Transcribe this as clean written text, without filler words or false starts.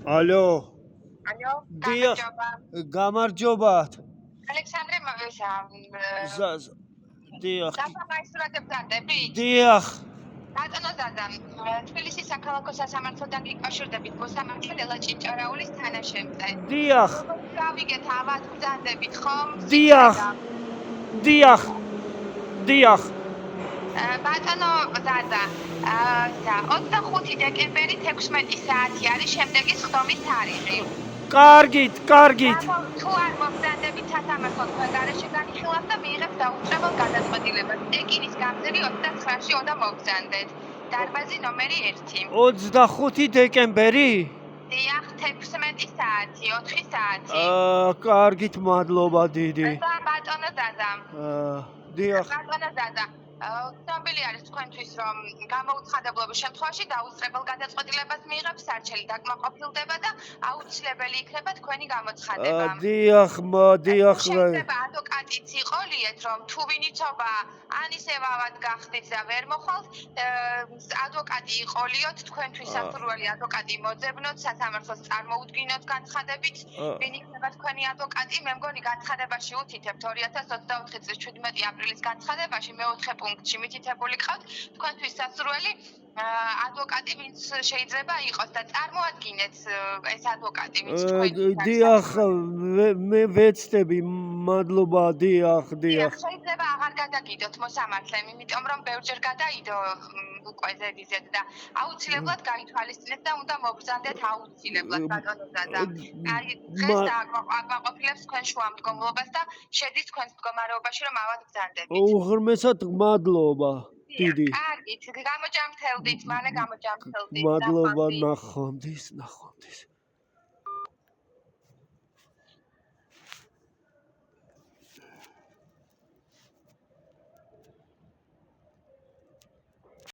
ალო, ალო, დიახ, გამარჯობა. გამარჯობათ. ალექსანდრე დიახ. საფამაისურათებ დადებით? დიახ. ბატონო ზაზა, თბილისის საქალაქო სასამართლოდან გიკავშირდებით მოსამართლე ლელა ჭინჭარაულის თანაშემწე. დიახ. გავიგეთ ავად ბრძანდებით ხომ? დიახ. ბატონო ზაზა, 25 დეკემბერი 16 საათი არის შემდეგი სხდომის თარიღი. კარგით. თუ არ მობრძანდებით სასამართლოს გარეშე განიხილავს და მიიღებს დაუსწრებელ გადაწყვეტილებას. ტეკინის გამზირი 29-ში უნდა მობრძანდეთ. დარბაზი ნომერი 1. 25 დეკემბერი? დიახ, 16 საათი, 4 საათი. კარგით, მადლობა დიდი. ბატონო ზაზა. დიახ. ბატონო ზაზა. ცნობილი არის თქვენთვის, რომ გამოუცხადებლობის შემთხვევაში დაუსწრებელ გადაწყვეტილებას მიიღებს სარჩელი დაკმაყოფილდება და აუცილებელი იქნება თქვენი გამოცხადება. დიახ. შეიძლება ადვოკატიც იყოლიეთ, რომ თუ ვინიცობა ან ისევ ავად გახდით და ვერ მოხვალთ, ადვოკატი იყოლიოთ, თქვენთვის სასურველი ადვოკატი მოძებნოთ, სასამართლოს წარმოუდგინოთ განცხადებით, ვინ იქნება თქვენი ადვოკატი. მე მგონი განცხადებაში უთითებთ 2024 წლის 17 აპრილის განცხადებაში მეოთხე პუნქტში მითითებული გყავთ თქვენთვის სასურველი ადვოკატი, ვინც შეიძლება იყოს და წარმოადგინეთ ეს ადვოკატი, ვინც თქვენთვის. დიახ, მე ვეცდები, მადლობა, დიახ. შეიძლება აღარ გადაგიდოთ მოსამართლემ, იმიტომ რომ ბევრჯერ გადაიდო უკვე ზედიზედ და აუცილებლად გაითვალისწინეთ და უნდა მობრძანდეთ აუცილებლად ბატონო ზაზა. დღეს აკმაყოფილებს თქვენ შუამდგომლობას და შედის თქვენს მდგომარეობაში, რომ ავად ბრძანდებით. უღრმესად მადლობა. დიდი. კარგით, გამოჯამრთელდით, მალე გამოჯამრთელდით. მადლობა, ნახვამდის.